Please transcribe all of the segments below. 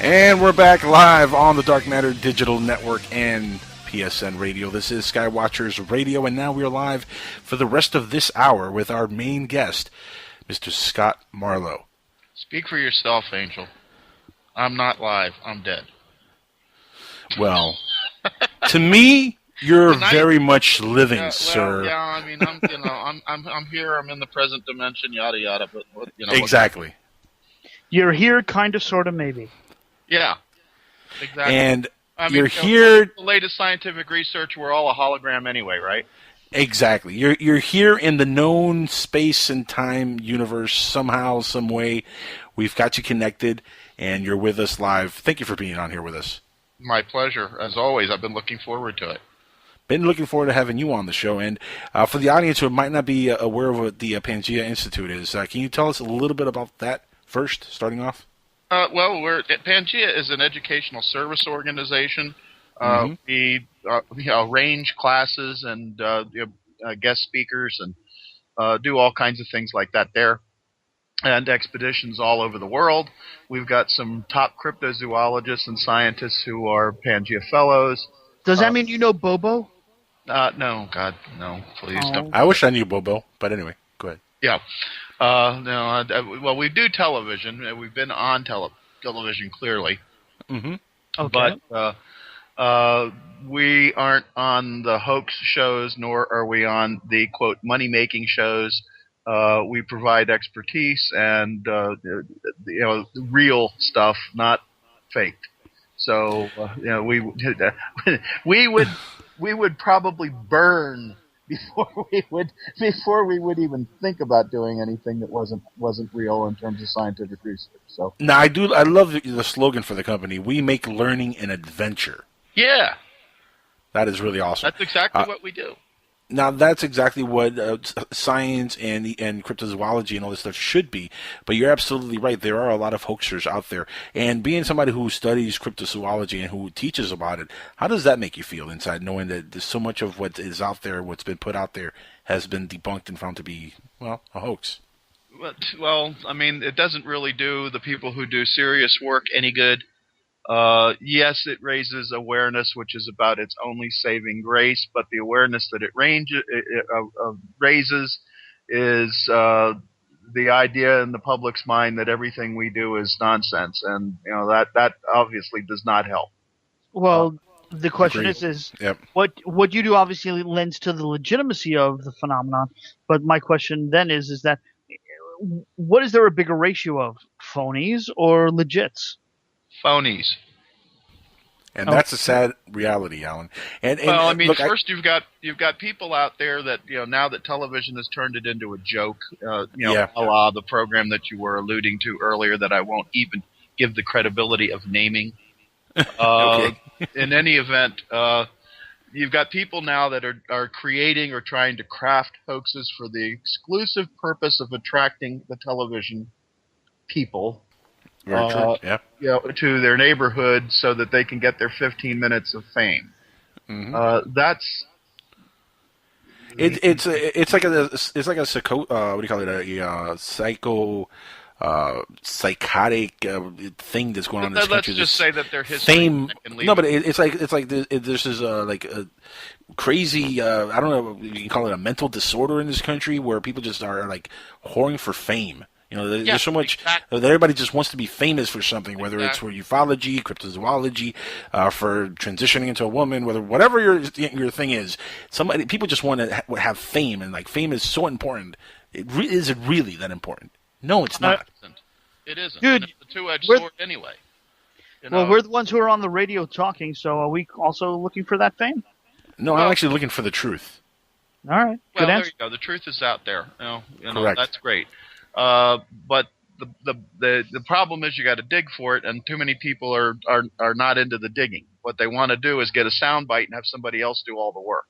And we're back live on the Dark Matter Digital Network and PSN Radio. This is Skywatchers Radio, and now we're live for the rest of this hour with our main guest, Mr. Scott Marlowe. Speak for yourself, Angel. I'm not live. I'm dead. Well, to me, you're very much living, sir. Yeah, I mean, I'm here. I'm in the present dimension. Yada yada. But exactly. You're here, kind of, sort of, maybe. Yeah, exactly. And you're here. The latest scientific research, we're all a hologram anyway, right? Exactly. You're here in the known space and time universe somehow, some way. We've got you connected, and you're with us live. Thank you for being on here with us. My pleasure, as always. I've been looking forward to it. Been looking forward to having you on the show. And for the audience who might not be aware of what the Pangea Institute is, can you tell us a little bit about that first, starting off? Pangea is an educational service organization. We arrange classes and guest speakers and do all kinds of things like that there, and expeditions all over the world. We've got some top cryptozoologists and scientists who are Pangea fellows. Does that mean you know Bobo? No, God, no, please don't. I wish I knew Bobo, but anyway, go ahead. Yeah. Well, we do television. We've been on television, clearly. Mm-hmm. Okay. But we aren't on the hoax shows, nor are we on the, quote, money-making shows. We provide expertise and, real stuff, not faked. So, we would probably burn before we would even think about doing anything that wasn't real in terms of scientific research. So now I love the slogan for the company. We make learning an adventure. Yeah, that is really awesome. That's exactly what we do. Now that's exactly what science and cryptozoology and all this stuff should be. But you're absolutely right. There are a lot of hoaxers out there. And being somebody who studies cryptozoology and who teaches about it, how does that make you feel inside, knowing that there's so much of what is out there, what's been put out there, has been debunked and found to be, well, a hoax? Well, I mean, it doesn't really do the people who do serious work any good. Yes, it raises awareness, which is about its only saving grace, but the awareness that it raises is the idea in the public's mind that everything we do is nonsense, and that obviously does not help. Well, the question Agreed. is Yep. what you do obviously lends to the legitimacy of the phenomenon, but my question then is that what is there a bigger ratio of, phonies or legits? Phonies. And that's a sad reality, Alan. And well, I mean, look, first you've got people out there that now that television has turned it into a joke, a la the program that you were alluding to earlier that I won't even give the credibility of naming. Okay. In any event, you've got people now that are creating or trying to craft hoaxes for the exclusive purpose of attracting the television people. Very true. Yeah. To their neighborhood so that they can get their 15 minutes of fame. Mm-hmm. That's it's like a psychotic thing that's going on in this country. Let's just say that they're history. Fame. No, but it's like this is like a crazy. I don't know. You can call it a mental disorder in this country where people just are like whoring for fame. There's so much that everybody just wants to be famous for something, whether it's for ufology, cryptozoology, for transitioning into a woman, whatever your thing is. People just want to have fame, and like fame is so important. Is it really that important? No, it's not. It isn't. Dude, it's a two-edged sword anyway. Well, we're the ones who are on the radio talking, so are we also looking for that fame? No, I'm actually looking for the truth. All right. Well, Good there answer. you go. The truth is out there. Correct. That's great. But the problem is you got to dig for it, and too many people are not into the digging. What they want to do is get a soundbite and have somebody else do all the work.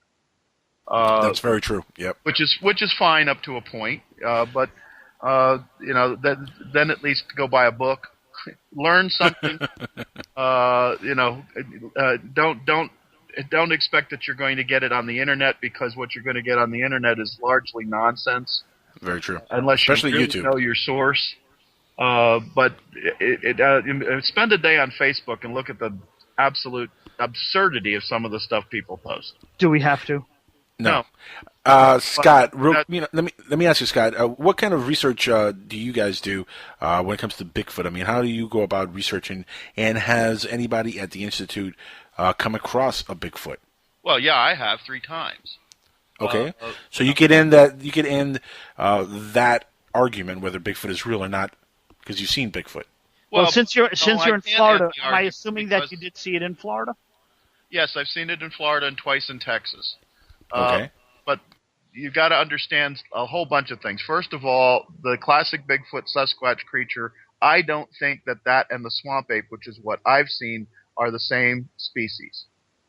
That's very true. Yep. Which is fine up to a point, but then at least go buy a book, learn something. Don't expect that you're going to get it on the internet, because what you're going to get on the internet is largely nonsense. Very true. Unless especially you really YouTube. know your source. But spend a day on Facebook and look at the absolute absurdity of some of the stuff people post. Do we have to? No. Scott, let me ask you, Scott. What kind of research do you guys do when it comes to Bigfoot? I mean, how do you go about researching? And has anybody at the Institute come across a Bigfoot? Well, yeah, I have 3 times. Okay, so you could end that argument whether Bigfoot is real or not because you've seen Bigfoot. Well, since you're in Florida, am I assuming that you did see it in Florida? Yes, I've seen it in Florida and twice in Texas. Okay. But you've got to understand a whole bunch of things. First of all, the classic Bigfoot Sasquatch creature, I don't think that and the swamp ape, which is what I've seen, are the same species.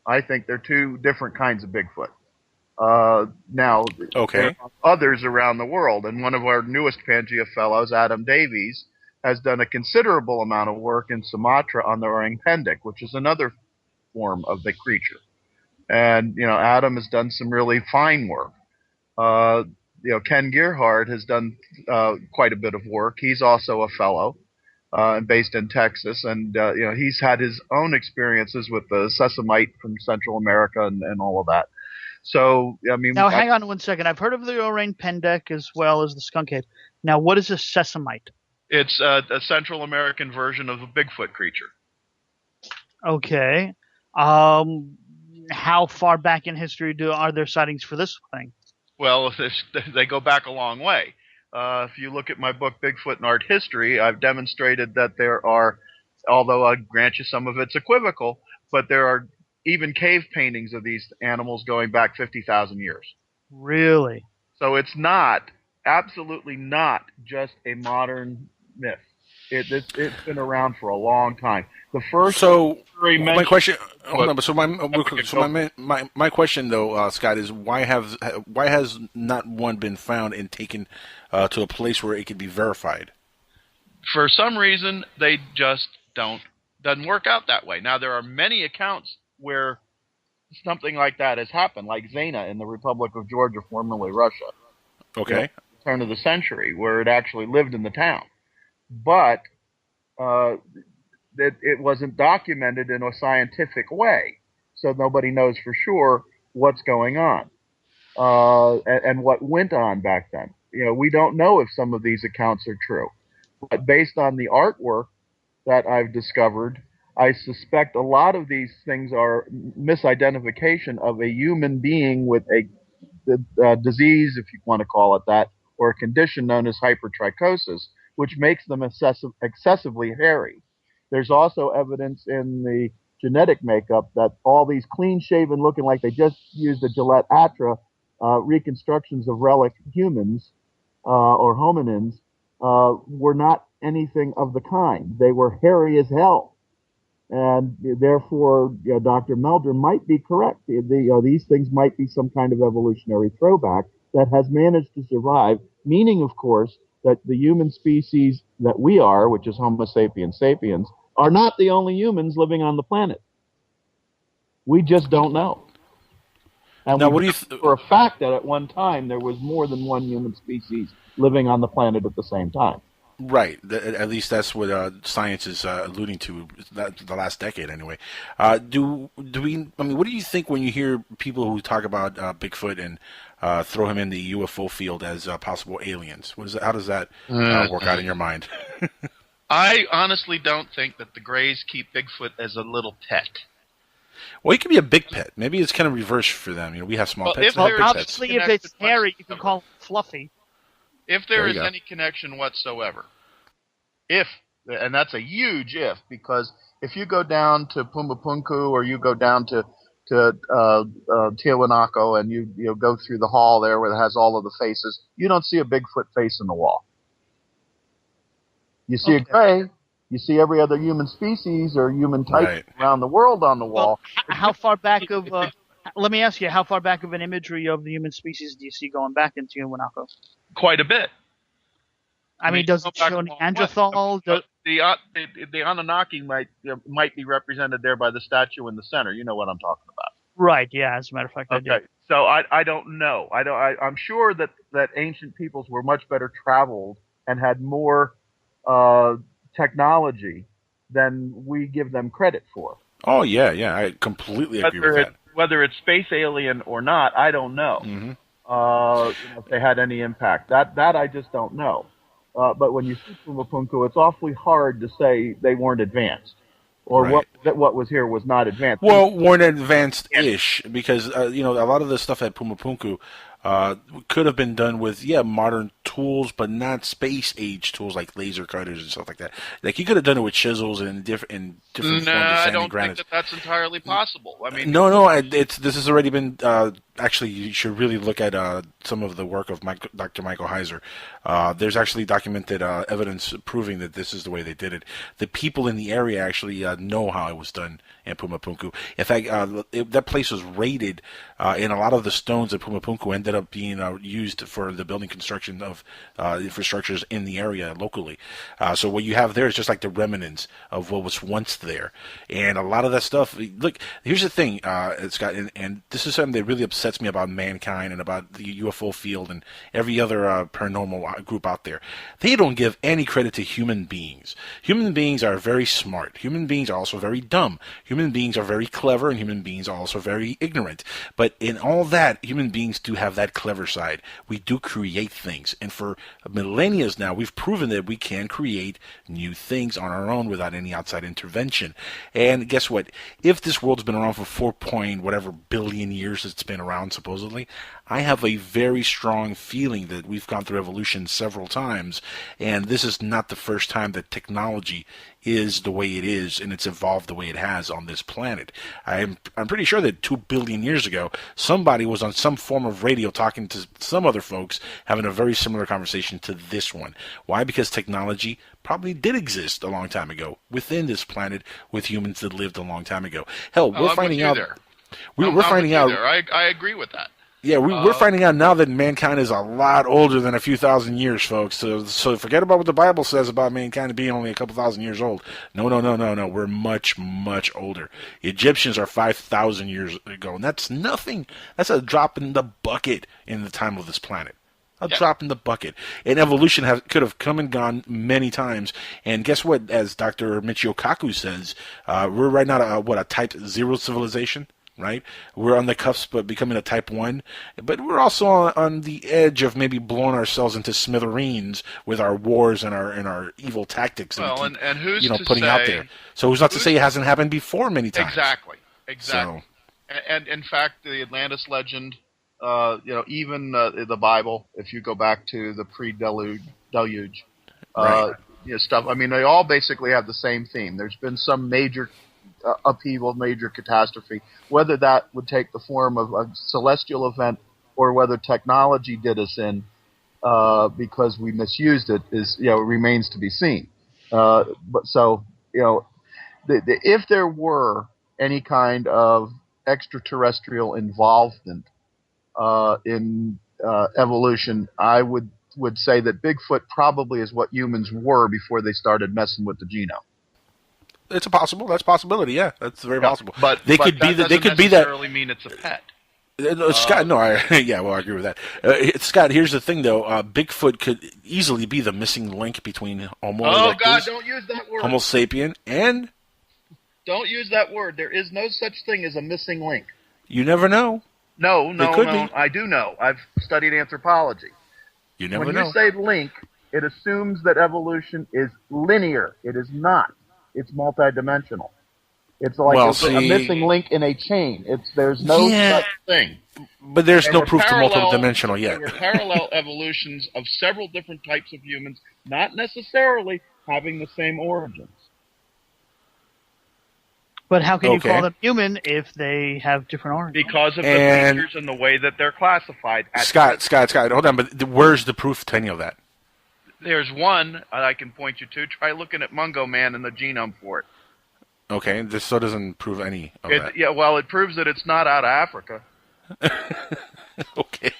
I think they're 2 different kinds of Bigfoot. Now, there are others around the world, and one of our newest Pangea fellows, Adam Davies, has done a considerable amount of work in Sumatra on the orang pendek, which is another form of the creature. And, Adam has done some really fine work. Ken Gerhardt has done quite a bit of work. He's also a fellow based in Texas, and he's had his own experiences with the sesamite from Central America and all of that. So, I mean... Now, hang on one second. I've heard of the orang pendek as well as the skunk ape. Now, what is a sesamite? It's a Central American version of a Bigfoot creature. Okay. How far back in history are there sightings for this thing? Well, they go back a long way. If you look at my book, Bigfoot and Art History, I've demonstrated that there are, although I grant you some of it's equivocal, but there are even cave paintings of these animals going back 50,000 years. Really? So it's absolutely not just a modern myth. It's been around for a long time. The first. So my question. Hold on. So my question though, Scott, is why has not one been found and taken to a place where it could be verified? For some reason, they just doesn't work out that way. Now there are many accounts where something like that has happened, like Zena in the Republic of Georgia, formerly Russia. Okay. At the turn of the century, where it actually lived in the town. But it wasn't documented in a scientific way, so nobody knows for sure what's going on and what went on back then. We don't know if some of these accounts are true, but based on the artwork that I've discovered, I suspect a lot of these things are misidentification of a human being with a disease, if you want to call it that, or a condition known as hypertrichosis, which makes them excessively hairy. There's also evidence in the genetic makeup that all these clean-shaven, looking like they just used a Gillette Atra reconstructions of relic humans or hominins were not anything of the kind. They were hairy as hell. And therefore, Dr. Meldrum might be correct. These things might be some kind of evolutionary throwback that has managed to survive, meaning, of course, that the human species that we are, which is Homo sapiens sapiens, are not the only humans living on the planet. We just don't know. And now, we know for a fact that at one time there was more than one human species living on the planet at the same time. Right. At least that's what science is alluding to. The last decade, anyway. Do we? I mean, what do you think when you hear people who talk about Bigfoot and throw him in the UFO field as possible aliens? How does that work out in your mind? I honestly don't think that the Greys keep Bigfoot as a little pet. Well, he could be a big pet. Maybe it's kind of reverse for them. We have small pets. Obviously, if it's hairy, you can call it fluffy. If there is any connection whatsoever. And that's a huge if, because if you go down to Pumapunku or you go down to Tiwanaku and you go through the hall there where it has all of the faces, you don't see a Bigfoot face in the wall. You see a gray. You see every other human species or human type around the world on the wall. Well, how far back of? Let me ask you, how far back of an imagery of the human species do you see going back into Tiwanaku? Quite a bit. I mean, does it show Neanderthal? The Anunnaki might be represented there by the statue in the center. You know what I'm talking about. Right. Yeah. As a matter of fact, I do. So I don't know. I'm sure that ancient peoples were much better traveled and had more technology than we give them credit for. Oh, yeah, I completely agree with that. Whether it's space alien or not, I don't know. Mm-hmm. If they had any impact. That I just don't know. But when you see Pumapunku, it's awfully hard to say they weren't advanced. Or what was here was not advanced. Well, weren't advanced-ish, because, a lot of the stuff at Pumapunku could have been done with, modern tools, but not space-age tools like laser cutters and stuff like that. Like, you could have done it with chisels and different forms of sandy I don't granite. think that's entirely possible. I mean, this has already been... actually, you should really look at some of the work of Dr. Michael Heiser. There's actually documented evidence proving that this is the way they did it. The people in the area actually know how it was done in Pumapunku. In fact, that place was raided, and a lot of the stones at Pumapunku ended up being used for the building construction of infrastructures in the area locally. So what you have there is just like the remnants of what was once there. And a lot of that stuff, look, here's the thing, Scott, and this is something that really upsets me about mankind and about the UFO field and every other paranormal group out there. They don't give any credit to human beings. Human beings are very smart. Human beings are also very dumb. Human beings are very clever, and human beings are also very ignorant. But in all that, human beings do have that clever side. We do create things. And for millennia now, we've proven that we can create new things on our own without any outside intervention. And guess what? If this world's been around for 4 billion years it's been around, supposedly, I have a very strong feeling that we've gone through evolution several times, and this is not the first time that technology is the way it is and it's evolved the way it has on this planet. I'm pretty sure that 2 billion years ago, somebody was on some form of radio talking to some other folks having a very similar conversation to this one. Why? Because technology probably did exist a long time ago within this planet with humans that lived a long time ago. Hell, we're finding out. We're finding out. I agree with that. Yeah, we're finding out now that mankind is a lot older than a few thousand years, folks. So forget about what the Bible says about mankind being only a couple thousand years old. No. We're much, much older. Egyptians are 5,000 years ago, and that's nothing. That's a drop in the bucket in the time of this planet. Drop in the bucket. And evolution could have come and gone many times. And guess what? As Dr. Michio Kaku says, we're right now a type 0 civilization. Right, we're on the cusp of becoming a type 1, but we're also on the edge of maybe blowing ourselves into smithereens with our wars and our evil tactics. Well, and who's putting out there? So who's not to say it hasn't happened before many times? Exactly. So, and in fact, the Atlantis legend, even the Bible, if you go back to the pre-deluge, stuff. I mean, they all basically have the same theme. There's been some major upheaval, major catastrophe, whether that would take the form of a celestial event or whether technology did us in because we misused it remains to be seen. If there were any kind of extraterrestrial involvement in evolution, I would say that Bigfoot probably is what humans were before they started messing with the genome. It's that's a possibility. Yeah, that's very possible. But they could be that. They could be that. Necessarily mean it's a pet. Scott, no, I agree with that. Scott, here's the thing, though. Bigfoot could easily be the missing link between Homo erectus, God, don't use that word. Homo sapien, and... Don't use that word. There is no such thing as a missing link. You never know. No, I do know. I've studied anthropology. You never know. When you say link, it assumes that evolution is linear. It is not. It's multidimensional. It's like a missing link in a chain. There's no such thing. But there's no proof to multidimensional yet. There were parallel evolutions of several different types of humans, not necessarily having the same origins. But how can you call them human if they have different origins? Because of the features and the way that they're classified. Scott, hold on. But where's the proof to any of that? There's one I can point you to. Try looking at Mungo Man and the genome for it. Okay, this still doesn't prove any of that. Yeah, well, it proves that it's not out of Africa. Okay,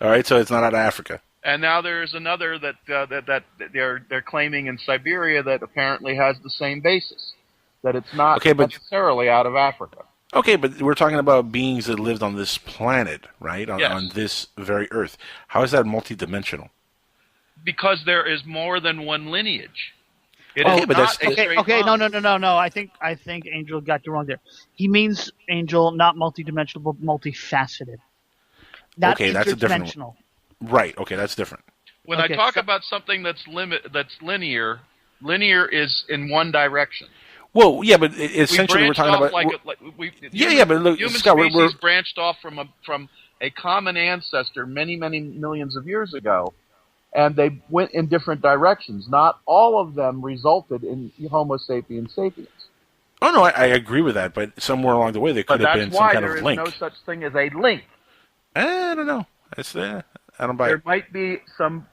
all right, so it's not out of Africa. And now there's another that they're claiming in Siberia that apparently has the same basis, that it's not necessarily out of Africa. Okay, but we're talking about beings that lived on this planet, right? On this very Earth. How is that multidimensional? Because there is more than one lineage. No. I think Angel got you wrong there. He means, Angel, not multidimensional, but multifaceted. Not that's a different one. Right. Okay, that's different. When I talk about something that's linear is in one direction. Well, yeah, but essentially we're talking about but look, human Scott, species branched off from a common ancestor many, many millions of years ago, and they went in different directions. Not all of them resulted in Homo sapiens sapiens. Oh no, I agree with that, but somewhere along the way there could have been some kind of link. But that's why there is no such thing as a link. I don't know. I don't buy it. There might be some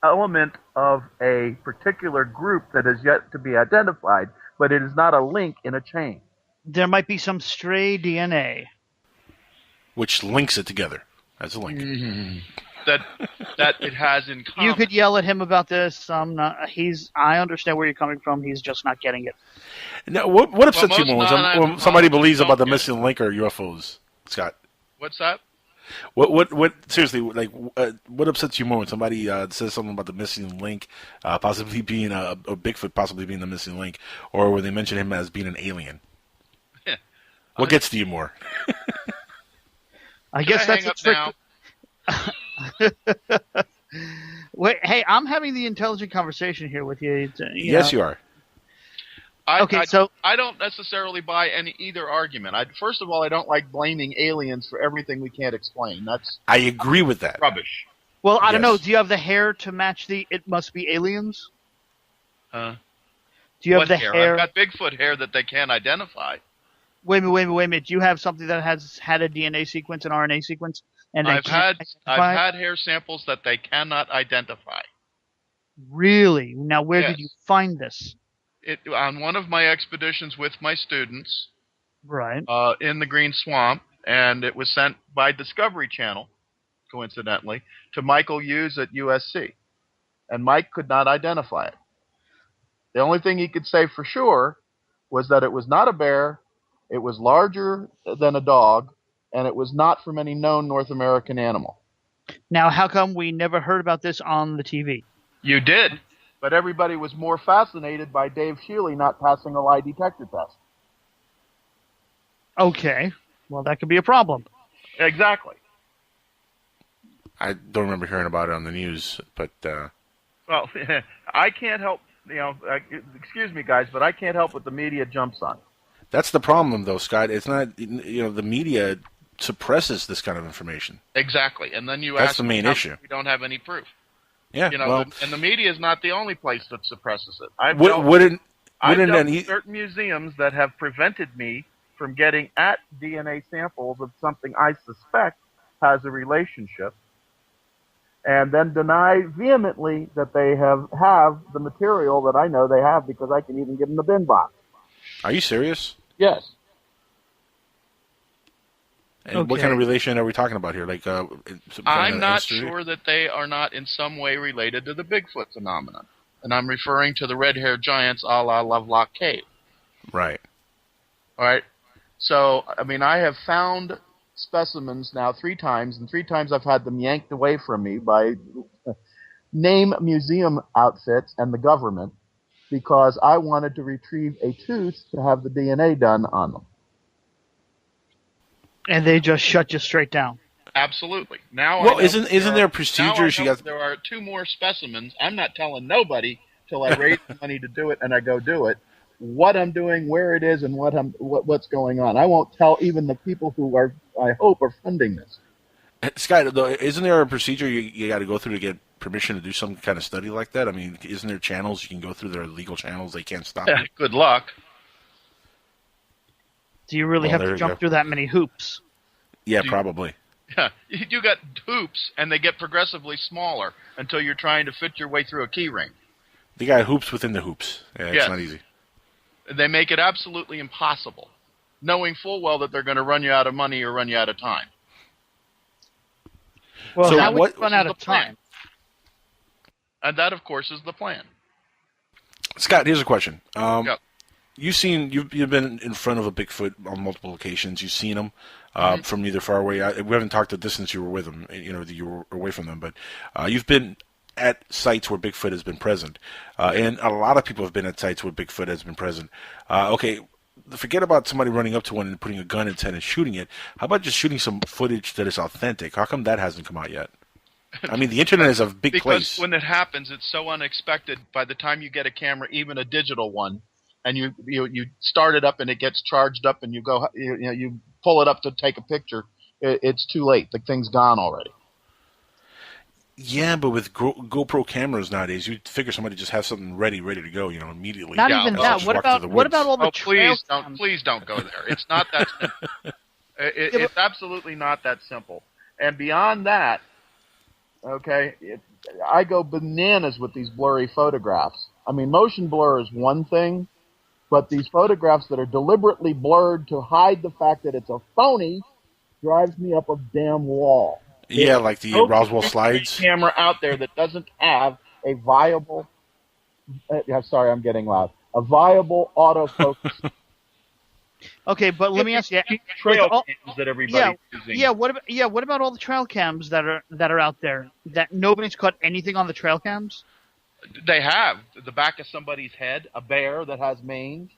element of a particular group that is yet to be identified, but it is not a link in a chain. There might be some stray DNA. Which links it together as a link. Mm-hmm. That it has in common. You could yell at him about this. I understand where you're coming from. He's just not getting it. Now, what upsets you more when somebody believes about the missing link or UFOs, Scott? What's that? What seriously, like, what upsets you more when somebody says something about the missing link, possibly being a Bigfoot, possibly being the missing link, or when they mention him as being an alien? What gets to you more? I guess that's a trick. Wait, hey, I'm having the intelligent conversation here with you. Yes, you are. So I don't necessarily buy either argument. First of all, I don't like blaming aliens for everything we can't explain. I agree with that. Rubbish. Well, I don't know. Do you have the hair to match the "it must be aliens"? Do you have the hair? I've got Bigfoot hair that they can't identify. Wait a minute. Do you have something that has had a DNA sequence, an RNA sequence? And I've had hair samples that they cannot identify. Really? Now, where did you find this? On one of my expeditions with my students, right, in the Green Swamp, and it was sent by Discovery Channel, coincidentally, to Michael Hughes at USC, and Mike could not identify it. The only thing he could say for sure was that it was not a bear, it was larger than a dog, and it was not from any known North American animal. Now, how come we never heard about this on the TV? You did. But everybody was more fascinated by Dave Shealy not passing a lie detector test. Okay. Well, that could be a problem. Exactly. I don't remember hearing about it on the news, but... Well, I can't help, excuse me, guys, but I can't help what the media jumps on. That's the problem, though, Scott. It's not, the media suppresses this kind of information. Exactly. And then that's the main issue. We don't have any proof. Yeah, and the media is not the only place that suppresses it. I've dealt certain museums that have prevented me from getting at DNA samples of something I suspect has a relationship, and then deny vehemently that they have the material that I know they have because I can even give them the bin box. Are you serious? Yes. And what kind of relation are we talking about here? Like, I'm not sure that they are not in some way related to the Bigfoot phenomenon. And I'm referring to the red-haired giants a la Lovelock Cave. Right. All right. So, I have found specimens now 3 times, and 3 times I've had them yanked away from me by name museum outfits and the government because I wanted to retrieve a tooth to have the DNA done on them. And they just shut you straight down. Absolutely. Now, well, isn't there procedures? There are 2 more specimens. I'm not telling nobody till I raise the money to do it and I go do it. What I'm doing, where it is, and what's going on. I won't tell even the people who I hope are funding this. Scott, isn't there a procedure you got to go through to get permission to do some kind of study like that? Isn't there channels you can go through? There are legal channels. They can't stop you. Good luck. Do you really have to jump through that many hoops? Yeah, probably. Yeah, you got hoops, and they get progressively smaller until you're trying to fit your way through a key ring. They got hoops within the hoops. Yeah, it's not easy. They make it absolutely impossible, knowing full well that they're going to run you out of money or run you out of time. Well, so how would you run out of time? And that, of course, is the plan. Scott, here's a question. You've been in front of a Bigfoot on multiple occasions. You've seen them from either far away. We haven't talked the distance you were with them. You were away from them, but you've been at sites where Bigfoot has been present, and a lot of people have been at sites where Bigfoot has been present. Okay, forget about somebody running up to one and putting a gun in its head and shooting it. How about just shooting some footage that is authentic? How come that hasn't come out yet? I mean, the internet is a big place. Because when it happens, it's so unexpected. By the time you get a camera, even a digital one, and you start it up and it gets charged up, and you pull it up to take a picture, it's too late. The thing's gone already. Yeah, but with GoPro cameras nowadays, you'd figure somebody just have something ready to go, immediately. Not even that. What about all the trail cams? Please don't go there. It's not that simple. It's absolutely not that simple. And beyond that, okay, I go bananas with these blurry photographs. I mean, motion blur is one thing, but these photographs that are deliberately blurred to hide the fact that it's a phony drives me up a damn wall. Yeah, like the Roswell slides. Camera out there that doesn't have a viable. Sorry, I'm getting loud. A viable autofocus. Okay, but let me ask you. Trail cams that everybody's using. Yeah. What about all the trail cams that are out there that nobody's caught anything on the trail cams? They have the back of somebody's head, a bear that has mange.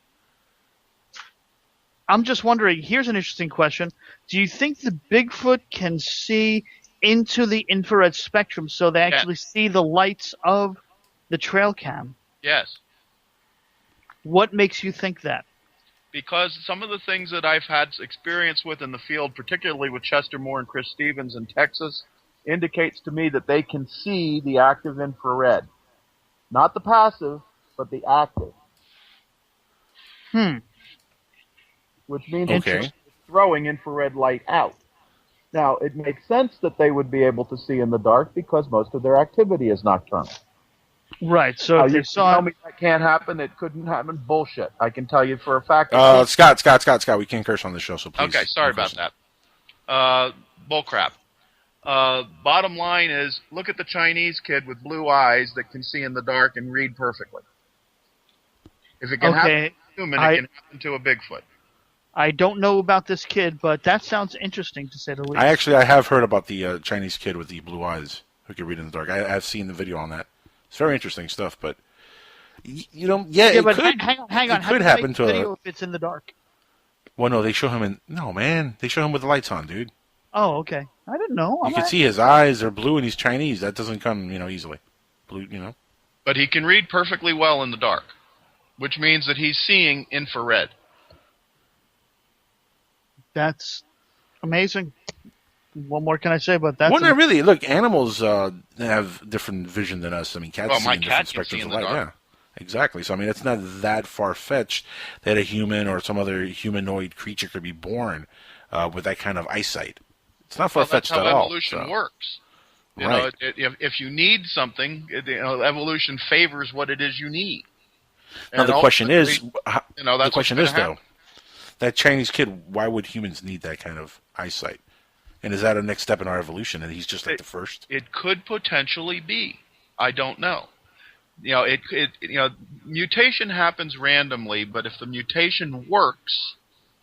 I'm just wondering. Here's an interesting question: do you think the Bigfoot can see into the infrared spectrum so they actually see the lights of the trail cam? Yes. What makes you think that? Because some of the things that I've had experience with in the field, particularly with Chester Moore and Chris Stevens in Texas, indicates to me that they can see the active infrared. Not the passive, but the active. Which means it's throwing infrared light out. Now, it makes sense that they would be able to see in the dark because most of their activity is nocturnal. Right. So if you tell me that can't happen, it couldn't happen. Bullshit. I can tell you for a fact. Scott, we can't curse on the show, so please. Okay, sorry about that. Bullcrap. Bottom line is, look at the Chinese kid with blue eyes that can see in the dark and read perfectly. If it can happen to a human, it can happen to a Bigfoot. I don't know about this kid, but that sounds interesting to say the least. I have heard about the Chinese kid with the blue eyes who can read in the dark. I've seen the video on that. It's very interesting stuff, but it but could. Hang on. It could happen to video if it's in the dark. Well, no, they show him they show him with the lights on, dude. Oh, okay. I didn't know. You can see his eyes are blue, and he's Chinese. That doesn't come, easily. Blue, But he can read perfectly well in the dark, which means that he's seeing infrared. That's amazing. What more can I say about that? Well, not really. Look, animals have different vision than us. I mean, cats see in different spectrums of light. Yeah, exactly. So, I mean, it's not that far-fetched that a human or some other humanoid creature could be born with that kind of eyesight. It's not far-fetched at all. That's how evolution works. Right. If you need something, evolution favors what it is you need. Now, the question is, though, that Chinese kid, why would humans need that kind of eyesight? And is that a next step in our evolution, and he's just like the first? It could potentially be. I don't know. Mutation happens randomly, but if the mutation works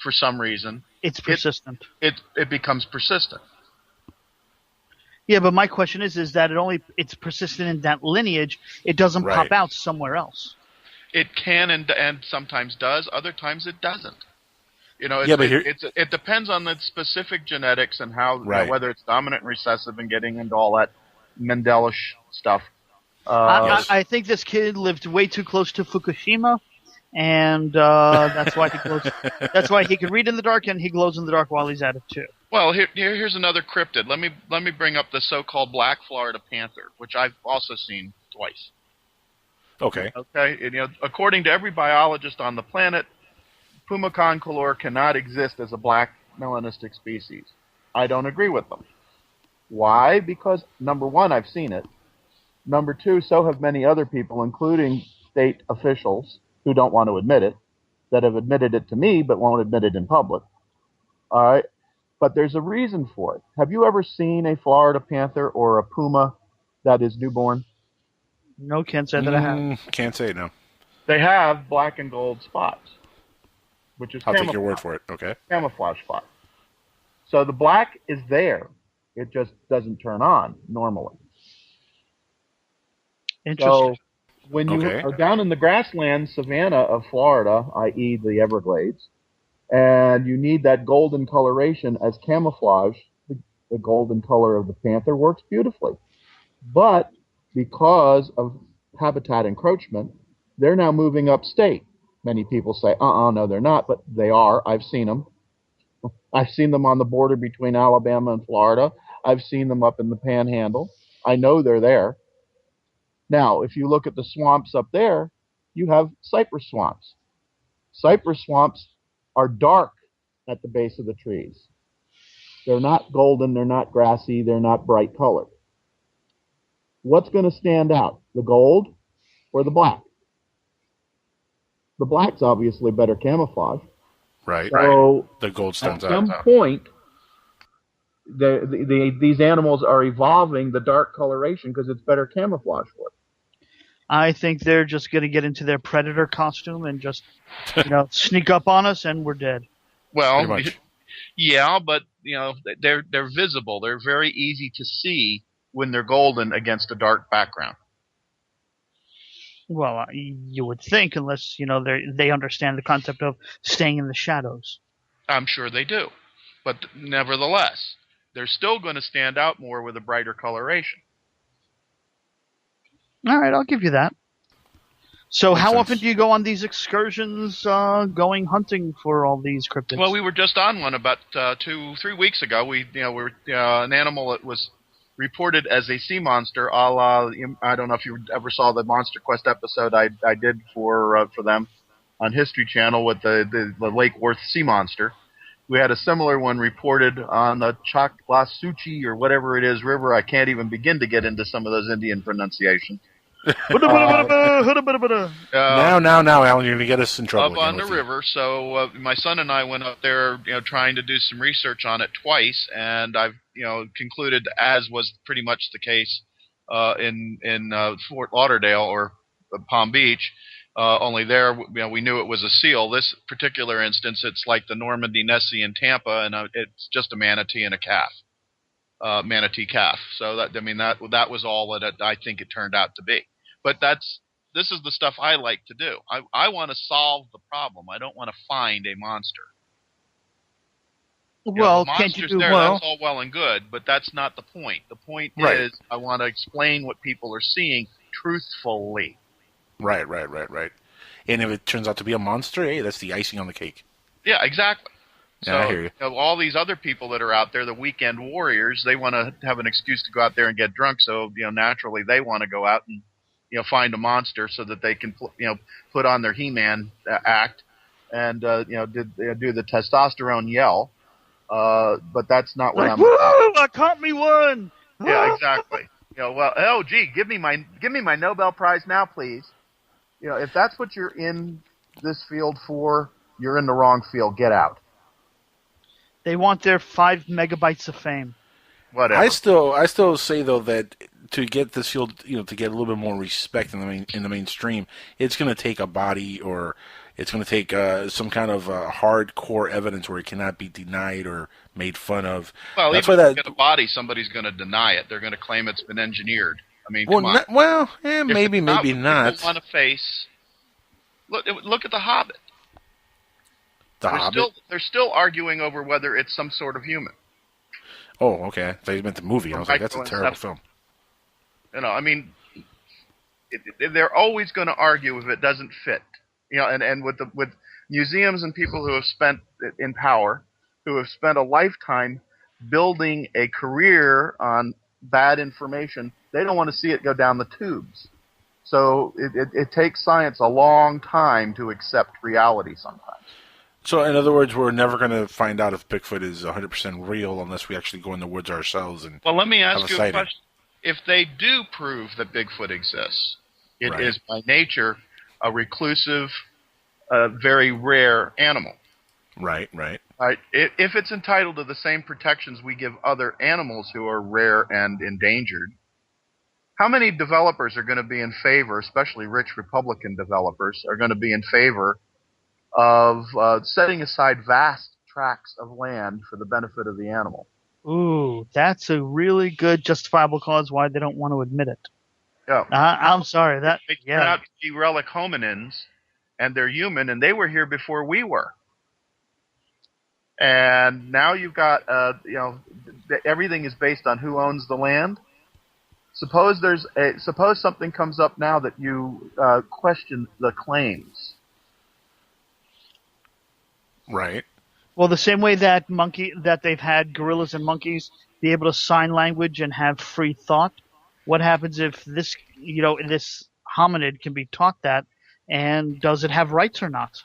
for some reason, it's persistent. It becomes persistent. Yeah, but my question is that it's persistent in that lineage. It doesn't pop out somewhere else. It can and sometimes does. Other times it doesn't. It depends on the specific genetics and how whether it's dominant and recessive and getting into all that Mendelish stuff. I think this kid lived way too close to Fukushima, and that's why he glows. That's why he can read in the dark, and he glows in the dark while he's at it too. Well, here's another cryptid. Let me bring up the so-called black Florida panther, which I've also seen twice. Okay. Okay. According to every biologist on the planet, Puma concolor cannot exist as a black melanistic species. I don't agree with them. Why? Because, number one, I've seen it. Number two, so have many other people, including state officials who don't want to admit it, that have admitted it to me but won't admit it in public. All right? But there's a reason for it. Have you ever seen a Florida panther or a puma that is newborn? No, can't say that I have. Can't say, no. They have black and gold spots. Which is I'll take your word for it. Okay. Camouflage spot. So the black is there. It just doesn't turn on normally. Interesting. So when you are down in the grassland savanna of Florida, i.e. the Everglades, and you need that golden coloration as camouflage, the golden color of the panther works beautifully. But because of habitat encroachment, they're now moving upstate. Many people say, no, they're not, but they are. I've seen them. I've seen them on the border between Alabama and Florida. I've seen them up in the Panhandle. I know they're there. Now, if you look at the swamps up there, you have cypress swamps. Cypress swamps are dark at the base of the trees. They're not golden, they're not grassy, they're not bright colored. What's going to stand out, the gold or the black? The black's obviously better camouflage. Right. So the gold stands out. At some point, these animals are evolving the dark coloration because it's better camouflage for them. I think they're just going to get into their predator costume and just, sneak up on us, and we're dead. Well, yeah, but they're visible. They're very easy to see when they're golden against a dark background. Well, you would think, unless they understand the concept of staying in the shadows. I'm sure they do, but nevertheless, they're still going to stand out more with a brighter coloration. All right, I'll give you that. So how often do you go on these excursions going hunting for all these cryptids? Well, we were just on one about 2-3 weeks ago. We were an animal that was reported as a sea monster, a la, I don't know if you ever saw the Monster Quest episode I did for them on History Channel with the Lake Worth sea monster. We had a similar one reported on the Choctawhatsuchi or whatever it is river. I can't even begin to get into some of those Indian pronunciations. Now, Alan, you're going to get us in trouble. Up on the river. So my son and I went up there, trying to do some research on it twice, and I've, concluded, as was pretty much the case in Fort Lauderdale or Palm Beach. Only there, we knew it was a seal. This particular instance, it's like the Normandy Nessie in Tampa, and it's just a manatee and a calf. Manatee calf. So that was all that I think it turned out to be. But this is the stuff I like to do. I want to solve the problem. I don't want to find a monster. Well, can't you do well? That's all well and good, but that's not the point. The point is I want to explain what people are seeing truthfully. Right. And if it turns out to be a monster, hey, that's the icing on the cake. Yeah, exactly. Yeah, so, I hear you. All these other people that are out there, the weekend warriors, they want to have an excuse to go out there and get drunk. So, naturally they want to go out and, find a monster so that they can, put on their He-Man act and, do the testosterone yell. But that's not what I'm. Woo! I caught me one. Yeah, exactly. Give me my Nobel Prize now, please. If that's what you're in this field for, you're in the wrong field. Get out. They want their 5 megabytes of fame. Whatever. I still say though that to get this field, to get a little bit more respect in the mainstream, it's going to take a body, or it's going to take some kind of hardcore evidence where it cannot be denied or made fun of. Well, that's even why if you get a body, somebody's going to deny it. They're going to claim it's been engineered. I mean, come on. Maybe not. People want a face. Look at the Hobbit. They're still arguing over whether it's some sort of human. Oh, okay. I thought you meant the movie. I was like, that's a terrible film. They're always going to argue if it doesn't fit. And with museums and people who have spent in power, who have spent a lifetime building a career on bad information, they don't want to see it go down the tubes. So it takes science a long time to accept reality sometimes. So, in other words, we're never going to find out if Bigfoot is 100% real unless we actually go in the woods ourselves and. Well, let me ask you a question. If they do prove that Bigfoot exists, it is by nature a reclusive, very rare animal. Right. If it's entitled to the same protections we give other animals who are rare and endangered, how many developers are going to be in favor, especially rich Republican developers, are going to be in favor of setting aside vast tracts of land for the benefit of the animal? Ooh, that's a really good justifiable cause why they don't want to admit it. Yeah. I'm sorry. They turn out to be relic hominins, and they're human, and they were here before we were. And now you've got, everything is based on who owns the land. Suppose something comes up now that you question the claims. Right. Well, the same way that they've had gorillas and monkeys be able to sign language and have free thought. What happens if this hominid can be taught that, and does it have rights or not?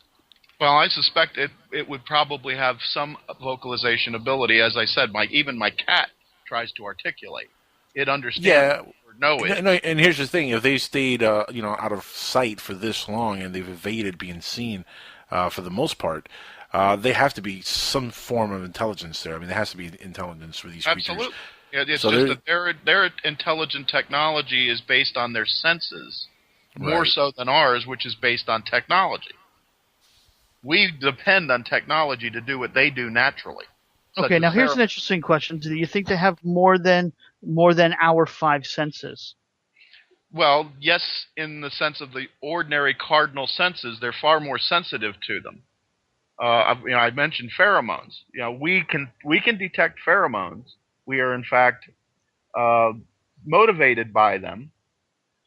Well, I suspect it would probably have some vocalization ability. As I said, even my cat tries to articulate. It understands or know it. No, and here's the thing: if they stayed, out of sight for this long, and they've evaded being seen, for the most part, they have to be some form of intelligence there. I mean, there has to be intelligence for these creatures. Absolutely. It's just that their intelligent technology is based on their senses, more so than ours, which is based on technology. We depend on technology to do what they do naturally. Okay, now here's an interesting question. Do you think they have more than our 5 senses? Well, yes, in the sense of the ordinary cardinal senses, they're far more sensitive to them. I mentioned pheromones. We can detect pheromones. We are in fact motivated by them,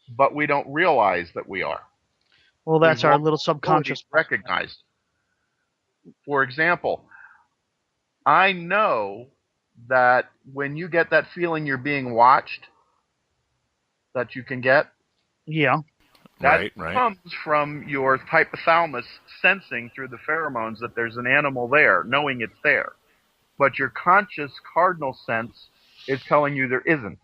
but we don't realize that we are. Well, that's our little subconscious. Recognized. For example, I know that when you get that feeling you're being watched, that you can get, that comes from your hypothalamus sensing through the pheromones that there's an animal there, knowing it's there. But your conscious cardinal sense is telling you there isn't.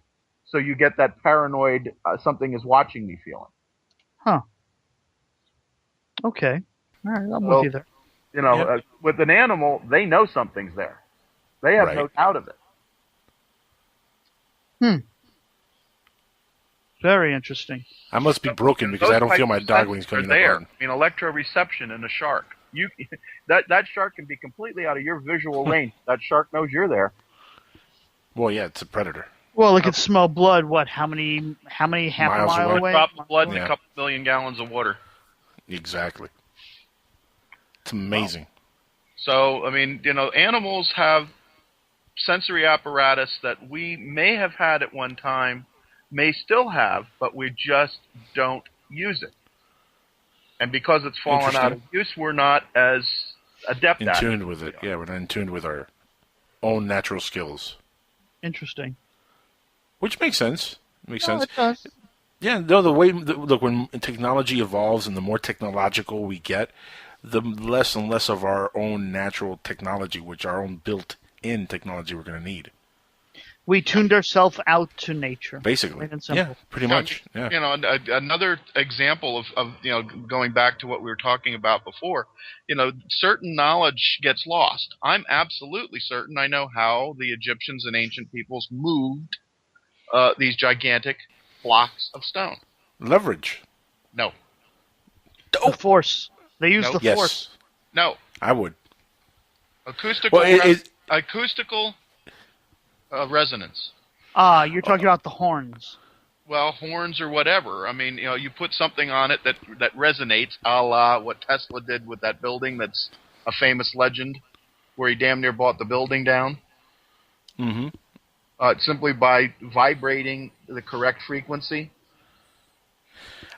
So you get that paranoid, something is watching me feeling. Huh. Okay. All right, I'm with you there. With an animal, they know something's there. They have no doubt of it. Very interesting. I must be broken because I don't feel my dog wings coming there. up. I mean, electroreception in a shark. That shark can be completely out of your visual range. That shark knows you're there. Well, yeah, it's a predator. Well, it can smell blood. What? How many half Miles a mile away? A drop of blood in a couple million gallons of water. Exactly. It's amazing. So, I mean, animals have sensory apparatus that we may have had at one time, may still have, but we just don't use it. And because it's fallen out of use, we're not as adept at it. In tune with it. Yeah, we're not in tune with our own natural skills. Interesting. Which makes sense. Makes sense. It does. Yeah, no, look, when technology evolves and the more technological we get, the less and less of our own natural technology, which our own built-in technology we're going to need. We tuned ourselves out to nature. Basically. Yeah, pretty much. Yeah. Another example of going back to what we were talking about before, certain knowledge gets lost. I'm absolutely certain I know how the Egyptians and ancient peoples moved these gigantic blocks of stone. Leverage. No. The force. They use the force. No. I would. Acoustical resonance. You're talking about the horns. Well, horns or whatever. I mean, you put something on it that resonates, a la what Tesla did with that building that's a famous legend, where he damn near brought the building down. Mm-hmm. Simply by vibrating the correct frequency.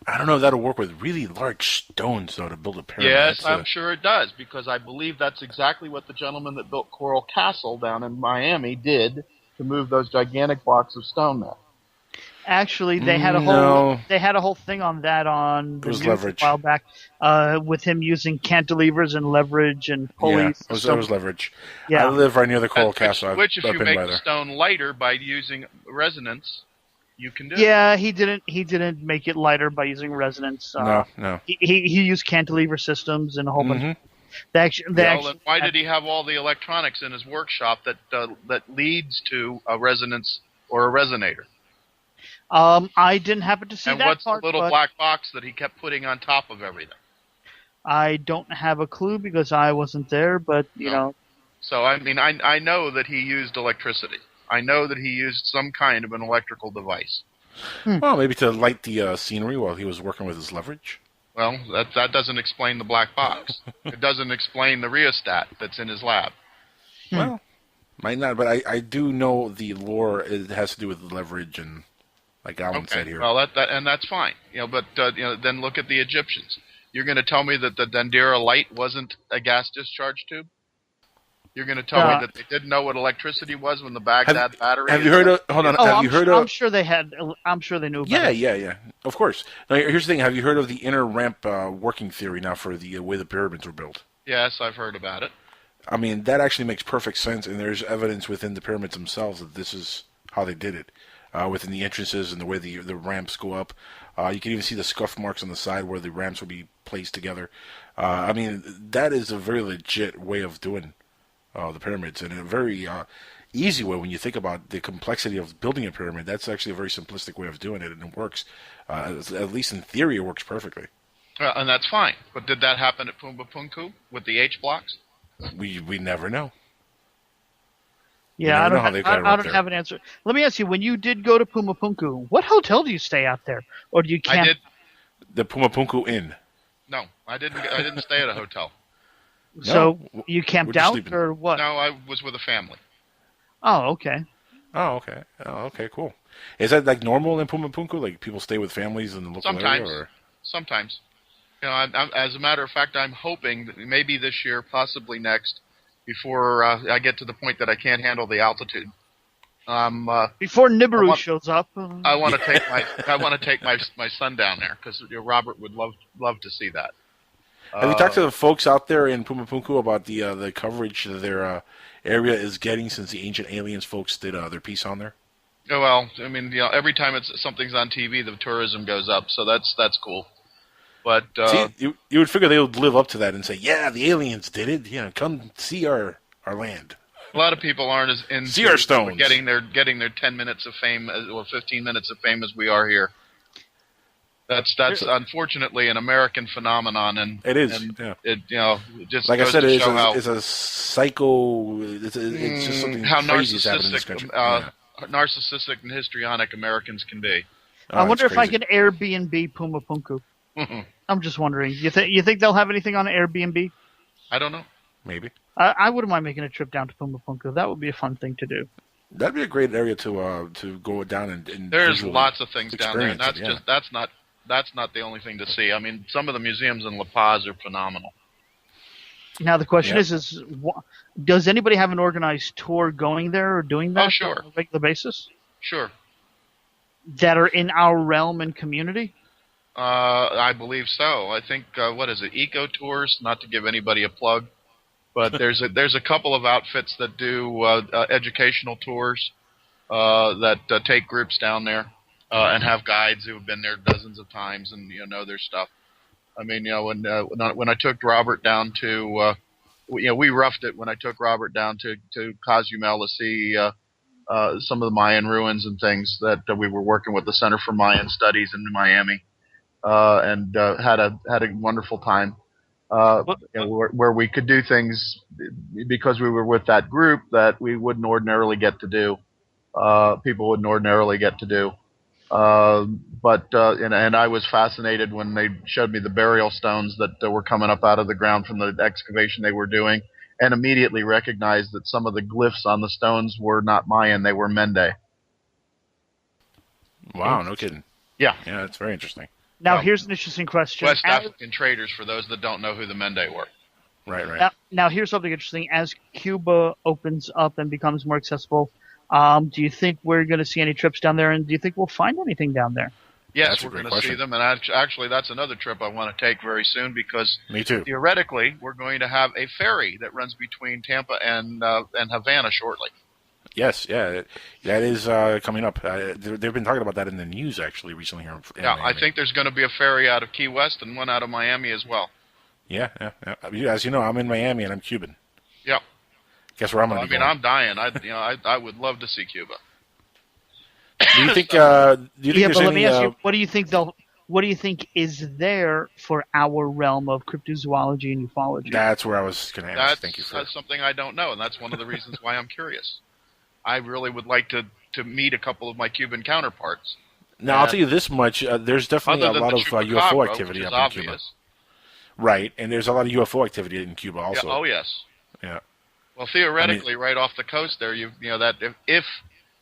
I don't know if that'll work with really large stones, though, to build a pyramid. Yes, I'm sure it does, because I believe that's exactly what the gentleman that built Coral Castle down in Miami did to move those gigantic blocks of stone there. Actually, they had a whole thing on that on the news a while back, with him using cantilevers and leverage and pulleys. Yeah, it was leverage. Yeah. I live right near the Coral Castle. Which, if you make the stone lighter by using resonance, you can do. Yeah, he didn't make it lighter by using resonance. No. He used cantilever systems and a whole bunch. Then why did he have all the electronics in his workshop that leads to a resonance or a resonator? I didn't happen to see that part. And what's the little black box that he kept putting on top of everything? I don't have a clue because I wasn't there, but you know. So I mean, I know that he used electricity. I know that he used some kind of an electrical device. Well, maybe to light the scenery while he was working with his leverage. Well, that doesn't explain the black box. It doesn't explain the rheostat that's in his lab. Well, might not, but I do know the lore. It has to do with leverage and, like Alan said here. Well, and that's fine. But then look at the Egyptians. You're going to tell me that the Dendera light wasn't a gas discharge tube? You're going to tell me that they didn't know what electricity was when the bag had battery? Have you heard of? Hold on. Have you heard of? I'm sure they had. I'm sure they knew about it. Yeah. Of course. Now, here's the thing. Have you heard of the inner ramp working theory now for the way the pyramids were built? Yes, I've heard about it. I mean, that actually makes perfect sense, and there's evidence within the pyramids themselves that this is how they did it. Within the entrances and the way the ramps go up. You can even see the scuff marks on the side where the ramps will be placed together. I mean, that is a very legit way of doing the pyramids, and a very easy way when you think about the complexity of building a pyramid. That's actually a very simplistic way of doing it, and it works. At least in theory, it works perfectly. And that's fine. But did that happen at Pumapunku with the H blocks? We never know. Yeah, I don't have an answer. Let me ask you: when you did go to Pumapunku, what hotel do you stay out there, or do you camp? I did the Pumapunku Inn. No, I didn't stay at a hotel. So you camped out, or what? No, I was with a family. Oh, okay. Oh, okay, cool. Is that like normal in Pumapunku? Like people stay with families in the local area? Or? Sometimes. I'm, as a matter of fact, I'm hoping that maybe this year, possibly next, before I get to the point that I can't handle the altitude. Before Nibiru shows up. I want to take my son down there because Robert would love to see that. Have you talked to the folks out there in Pumapunku about the coverage that their area is getting since the Ancient Aliens folks did their piece on there? Oh, well, I mean, every time something's on TV, the tourism goes up, so that's cool. But see, you would figure they would live up to that and say, "Yeah, the aliens did it. Come see our land." A lot of people aren't as into see our stones. getting their 10 minutes of fame or 15 minutes of fame as we are here. That's unfortunately an American phenomenon, and it is. And yeah. It just like I said, it's a psycho. It's just something how crazy is happening in this country. Narcissistic and histrionic Americans can be. I wonder if I can Airbnb Pumapunku. I'm just wondering. You think they'll have anything on Airbnb? I don't know. Maybe. I wouldn't mind making a trip down to Pumapunku. That would be a fun thing to do. That'd be a great area to go down and there's lots of things down there, and that's that's not the only thing to see. I mean, some of the museums in La Paz are phenomenal. Now the question is does anybody have an organized tour going there or doing that sure. on a regular basis? Sure. That are in our realm and community? I believe so. I think what is it? Eco Tours. Not to give anybody a plug, but there's a couple of outfits that do educational tours that take groups down there and have guides who have been there dozens of times and know their stuff. I mean, when I took Robert down to, we roughed it when I took Robert down to Cozumel to see some of the Mayan ruins and things that we were working with the Center for Mayan Studies in Miami. And had a wonderful time where we could do things because we were with that group that we wouldn't ordinarily get to do. People wouldn't ordinarily get to do. But I was fascinated when they showed me the burial stones that were coming up out of the ground from the excavation they were doing, and immediately recognized that some of the glyphs on the stones were not Mayan; they were Mende. Wow, no kidding. Yeah, that's very interesting. Now, here's an interesting question. West African traders, for those that don't know who the Mende were. Right. Now, here's something interesting. As Cuba opens up and becomes more accessible, do you think we're going to see any trips down there, and do you think we'll find anything down there? Yes, we're going to see them, and actually that's another trip I want to take very soon because me too. Theoretically, we're going to have a ferry that runs between Tampa and Havana shortly. Yes, that is coming up. They've been talking about that in the news actually recently here. Miami. I think there's going to be a ferry out of Key West and one out of Miami as well. Yeah. As you know, I'm in Miami and I'm Cuban. Yeah. Guess where I'm going to be going. I'm dying. I would love to see Cuba. Do you think? But let me ask you, what do you think is there for our realm of cryptozoology and ufology? That's where I was going to ask. Thank you for that's something I don't know, and that's one of the reasons why I'm curious. I really would like to meet a couple of my Cuban counterparts. Now, I'll tell you this much: there's definitely a lot of UFO activity up in Cuba. Right, and there's a lot of UFO activity in Cuba also. Yeah, oh yes. Yeah. Well, theoretically, right off the coast there, you know that if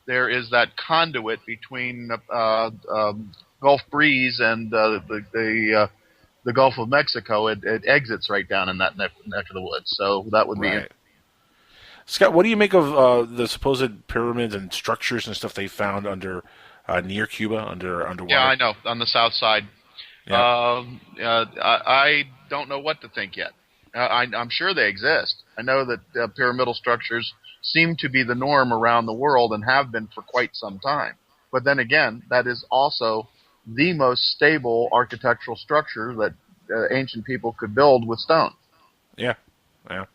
there is that conduit between Gulf breeze and the Gulf of Mexico, it exits right down in that neck of the woods. So that would be right. Scott, what do you make of the supposed pyramids and structures and stuff they found under near Cuba, underwater? Yeah, I know, on the south side. Yeah. I don't know what to think yet. I'm sure they exist. I know that pyramidal structures seem to be the norm around the world and have been for quite some time. But then again, that is also the most stable architectural structure that ancient people could build with stone. Yeah, yeah.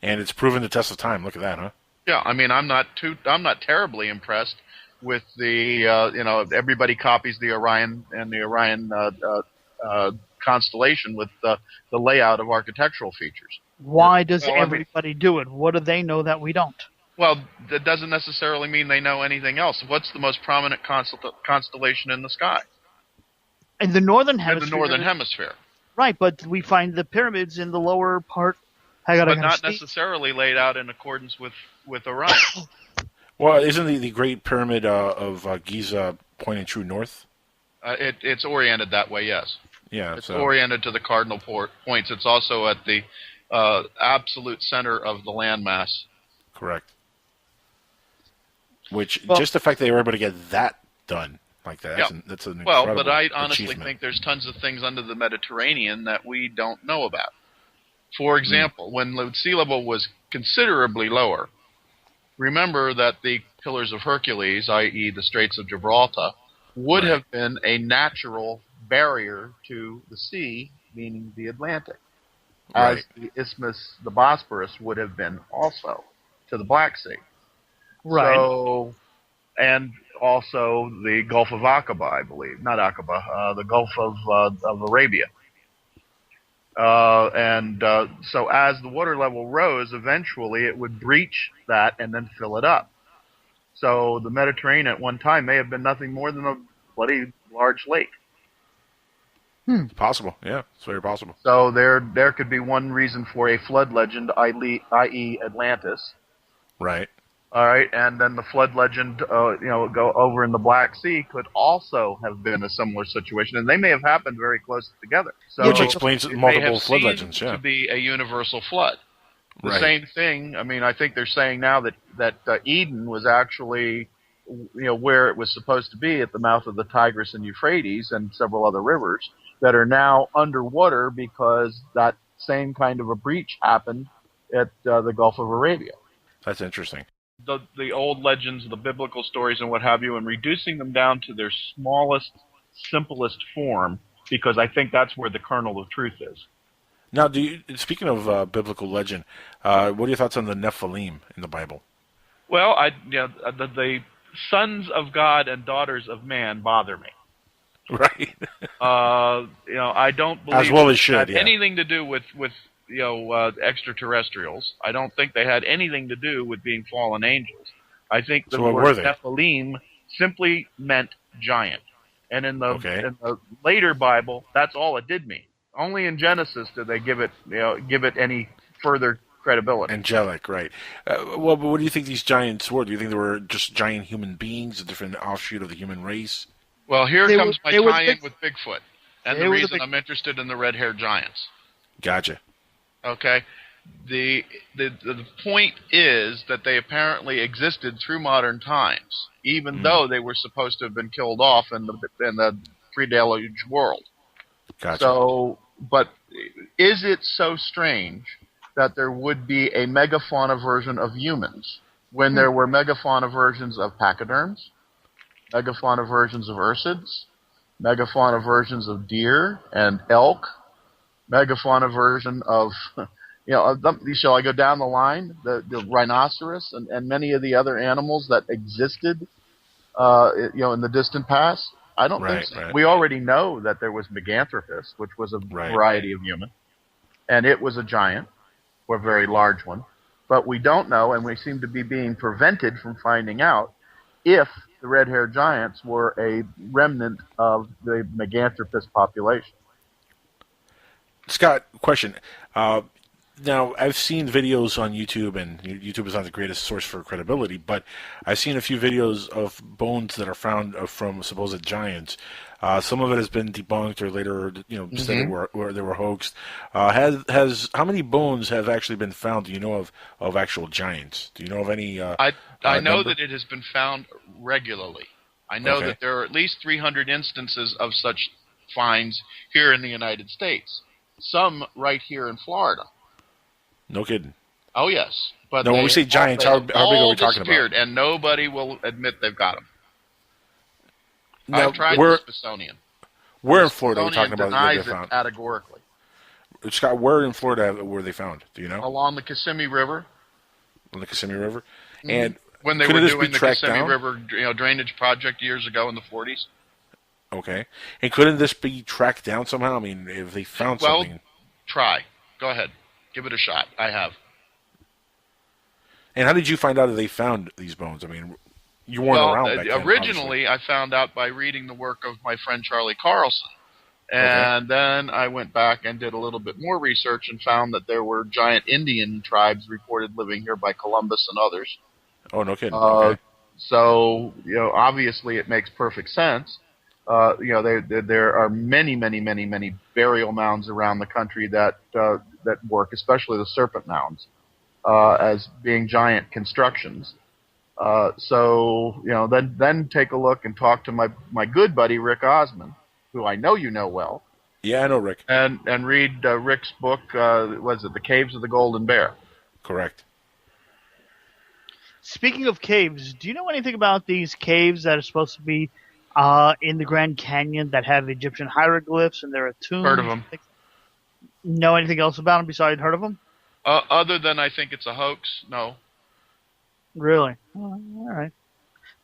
And it's proven the test of time. Look at that, huh? Yeah, I mean, I'm not terribly impressed with the everybody copies the Orion and the Orion constellation with the layout of architectural features. Why does everybody do it? What do they know that we don't? Well, that doesn't necessarily mean they know anything else. What's the most prominent constellation in the sky? In the northern hemisphere. In the northern hemisphere. Right, but we find the pyramids in the lower part. But not necessarily laid out in accordance with Orion. Well, isn't the Great Pyramid of Giza pointing true north? It's oriented that way, yes. Yeah, it's oriented to the cardinal points. It's also at the absolute center of the landmass. Correct. Which, just the fact that they were able to get that done like that, that's an incredible but I honestly achievement. think there's tons of things under the Mediterranean that we don't know about. For example, when the sea level was considerably lower, remember that the Pillars of Hercules, i.e. the Straits of Gibraltar, would have been a natural barrier to the sea, meaning the Atlantic, as the Isthmus, the Bosporus, would have been also to the Black Sea. Right. So, and also the Gulf of Aqaba, I believe. Not Aqaba, the Gulf of Arabia. So as the water level rose, eventually it would breach that and then fill it up. So the Mediterranean at one time may have been nothing more than a bloody large lake. It's possible, yeah, it's very possible. So there could be one reason for a flood legend, i.e. Atlantis. Right. All right, and then the flood legend, go over in the Black Sea could also have been a similar situation, and they may have happened very close together. So which explains multiple flood legends. To be a universal flood. The same thing. I mean, I think they're saying now that Eden was actually, where it was supposed to be at the mouth of the Tigris and Euphrates and several other rivers that are now underwater because that same kind of a breach happened at the Gulf of Arabia. That's interesting. The old legends, the biblical stories, and what have you, and reducing them down to their smallest, simplest form, because I think that's where the kernel of truth is. Now, speaking of biblical legend, what are your thoughts on the Nephilim in the Bible? Well, the sons of God and daughters of man bother me. Right. I don't believe as well as should, it had anything to do with extraterrestrials. I don't think they had anything to do with being fallen angels. I think the word Nephilim simply meant giant. And in the later Bible, that's all it did mean. Only in Genesis did they give it any further credibility. Angelic, right. Well, but what do you think these giants were? Do you think they were just giant human beings, a different offshoot of the human race? Well, here comes my tie-in with Bigfoot, and the reason I'm interested in the red-haired giants. Gotcha. Okay, the point is that they apparently existed through modern times, even though they were supposed to have been killed off in the pre-deluge world. Gotcha. So, but is it so strange that there would be a megafauna version of humans when there were megafauna versions of pachyderms, megafauna versions of ursids, megafauna versions of deer and elk, megafauna version of, shall I go down the line? The rhinoceros and many of the other animals that existed, in the distant past? I don't think so. Right. We already know that there was Meganthropus, which was a variety of human, and it was a giant, or a very large one. But we don't know, and we seem to be being prevented from finding out if the red-haired giants were a remnant of the Meganthropus population. Scott, question. Now, I've seen videos on YouTube, and YouTube is not the greatest source for credibility, but I've seen a few videos of bones that are found from supposed giants. Some of it has been debunked or later, said they were hoaxed. How many bones have actually been found? Do you know of actual giants? Do you know of any? I know that it has been found regularly. I know that there are at least 300 instances of such finds here in the United States. Some right here in Florida. No kidding. Oh yes, but when we say giants, how big are we talking about? And nobody will admit they've got them. Now, I've tried the Smithsonian. Where in Florida are we talking about? Denies it categorically. Scott, where in Florida were they found? Do you know? Along the Kissimmee River. On the Kissimmee River, and when they were doing the Kissimmee River, drainage project years ago in the 40s. Okay, and couldn't this be tracked down somehow? I mean, if they found something. Try. Go ahead. Give it a shot. I have. And how did you find out that they found these bones? I mean, you weren't around back then. Originally, I found out by reading the work of my friend Charlie Carlson. And then I went back and did a little bit more research and found that there were giant Indian tribes reported living here by Columbus and others. Oh, no kidding. Okay. So, obviously it makes perfect sense. There are many, many, many, many burial mounds around the country that work, especially the serpent mounds, as being giant constructions. Then take a look and talk to my good buddy Rick Osmond, who I know you know well. Yeah, I know Rick. And read Rick's book. Was it The Caves of the Golden Bear? Correct. Speaking of caves, do you know anything about these caves that are supposed to be in the Grand Canyon that have Egyptian hieroglyphs and there are tombs? Heard of them. Know anything else about them besides heard of them? Other than I think it's a hoax, no. Really? All right.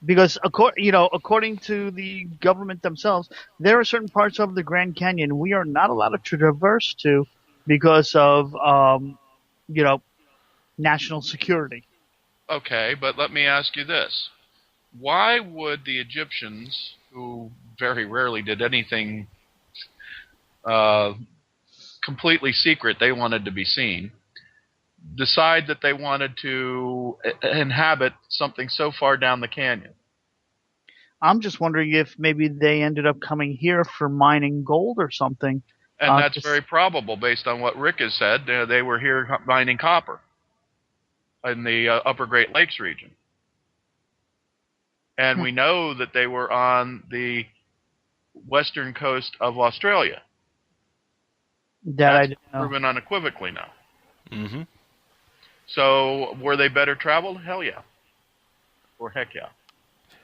Because according to the government themselves, there are certain parts of the Grand Canyon we are not allowed to traverse to because of national security. Okay, but let me ask you this. Why would the Egyptians, who very rarely did anything completely secret, they wanted to be seen, decide that they wanted to inhabit something so far down the canyon? I'm just wondering if maybe they ended up coming here for mining gold or something. And that's very probable based on what Rick has said. They were here mining copper in the upper Great Lakes region. And we know that they were on the western coast of Australia. That's proven unequivocally now. Mm-hmm. So were they better traveled? Hell yeah. Or heck yeah.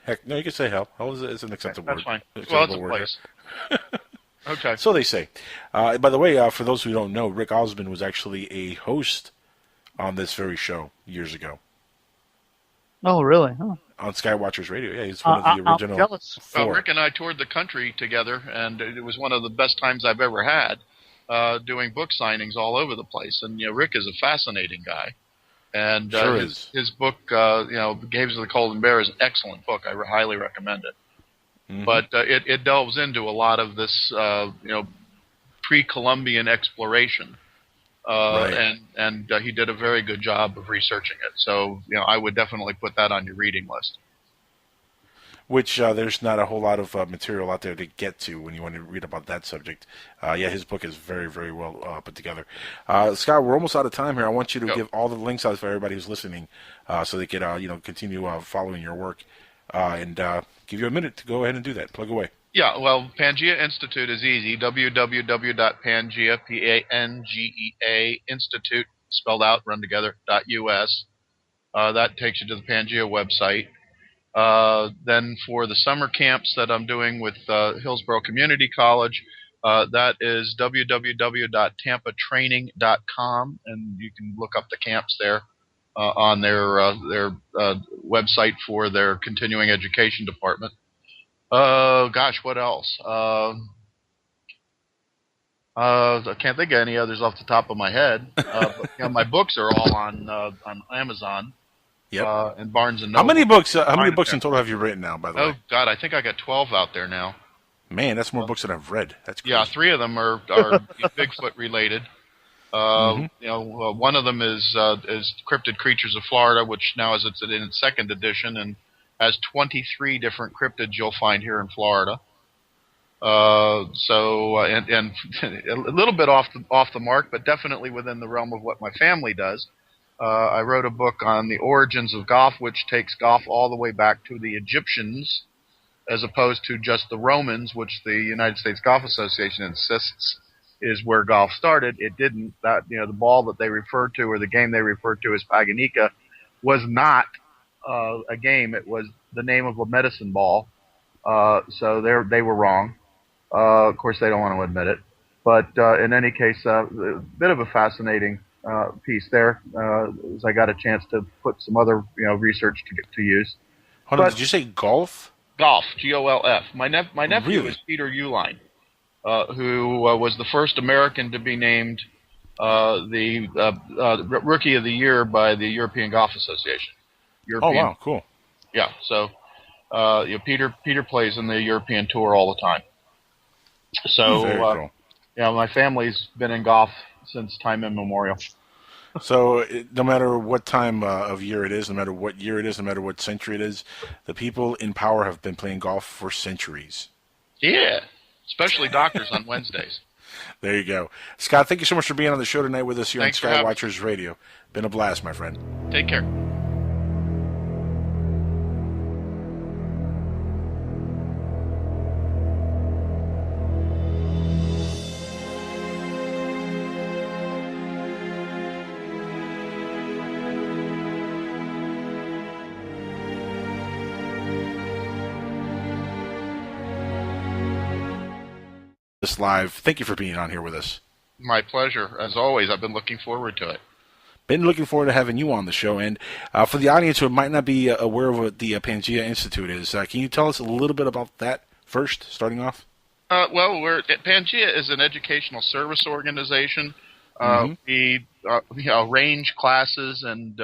Heck, no, you can say hell. Hell is an acceptable word. That's fine. Well, it's a place. Okay. So they say. By the way, for those who don't know, Rick Osmond was actually a host on this very show years ago. Oh, really? Huh. On Skywatchers Radio. Yeah, he's one of the original. I'm jealous. Rick and I toured the country together, and it was one of the best times I've ever had doing book signings all over the place. And Rick is a fascinating guy. And his book, Caves of the Golden Bear, is an excellent book. I highly recommend it. Mm-hmm. But it delves into a lot of this, pre-Columbian exploration. Right. And he did a very good job of researching it. So, I would definitely put that on your reading list. Which there's not a whole lot of material out there to get to when you want to read about that subject. His book is very, very well put together. Scott, we're almost out of time here. I want you to give all the links out for everybody who's listening, so they can continue following your work, and give you a minute to go ahead and do that. Plug away. Yeah, well, Pangea Institute is easy. www.pangea, P-A-N-G-E-A, Institute, spelled out, run together, .us. That takes you to the Pangea website. Then for the summer camps that I'm doing with Hillsborough Community College, that is www.tampatraining.com, and you can look up the camps there on their website for their continuing education department. What else? I can't think of any others off the top of my head. But, my books are all on Amazon. Yep. And Barnes and How Noble. many books? How many books in total have you written now? By the way. Oh God, I think I got 12 out there now. Man, that's more books than I've read. That's crazy. Yeah, 3 of them are Bigfoot related. One of them is Cryptid Creatures of Florida, which now is in its 2nd edition and has 23 different cryptids you'll find here in Florida. And a little bit off the mark, but definitely within the realm of what my family does. I wrote a book on the origins of golf, which takes golf all the way back to the Egyptians, as opposed to just the Romans, which the United States Golf Association insists is where golf started. It didn't. The ball that they referred to, or the game they referred to as Paganica, was not a game. It was the name of a medicine ball. So they were wrong. Of course, they don't want to admit it. But in any case, a bit of a fascinating piece there. As I got a chance to put some other research to use. Hold on, did you say golf? Golf, Golf. My nephew Really? is Peter Uline, who was the first American to be named the Rookie of the Year by the European Golf Association. Oh wow, cool. Yeah, so Peter plays in the European Tour all the time. So Very cool. My family's been in golf since time immemorial. So no matter what time of year it is, no matter what year it is, no matter what century it is, the people in power have been playing golf for centuries. Yeah, especially doctors on Wednesdays. There you go. Scott, thank you so much for being on the show tonight with us here Thanks on Skywatchers Radio. Been a blast, my friend. Take care. This live. Thank you for being on here with us. My pleasure. As always, I've been looking forward to it. Been looking forward to having you on the show. And for the audience who might not be aware of what the Pangea Institute is, can you tell us a little bit about that first, starting off? Pangea is an educational service organization. We arrange classes and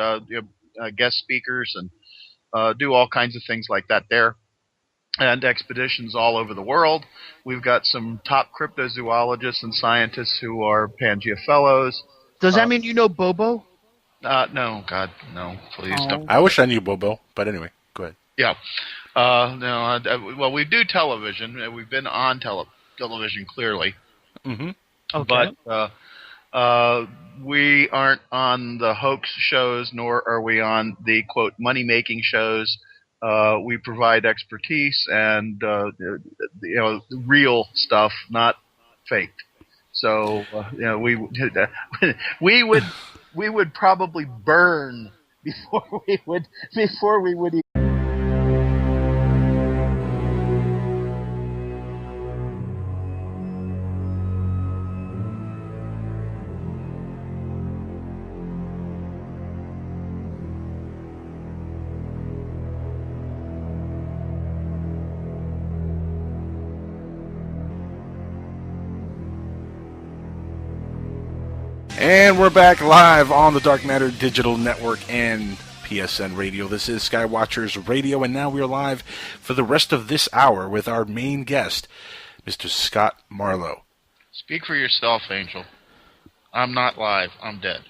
guest speakers and do all kinds of things like that there. And expeditions all over the world. We've got some top cryptozoologists and scientists who are Pangea Fellows. Does that mean you know Bobo? No, God, no, please don't. I wish I knew Bobo, but anyway, go ahead. Yeah. Well, we do television. We've been on television, clearly. Mm-hmm. Okay. But we aren't on the hoax shows, nor are we on the, quote, money-making shows. We provide expertise and real stuff, not faked. So we would probably burn before we would. And we're back live on the Dark Matter Digital Network and PSN Radio. This is Skywatchers Radio, and now we are live for the rest of this hour with our main guest, Mr. Scott Marlowe. Speak for yourself, Angel. I'm not live. I'm dead.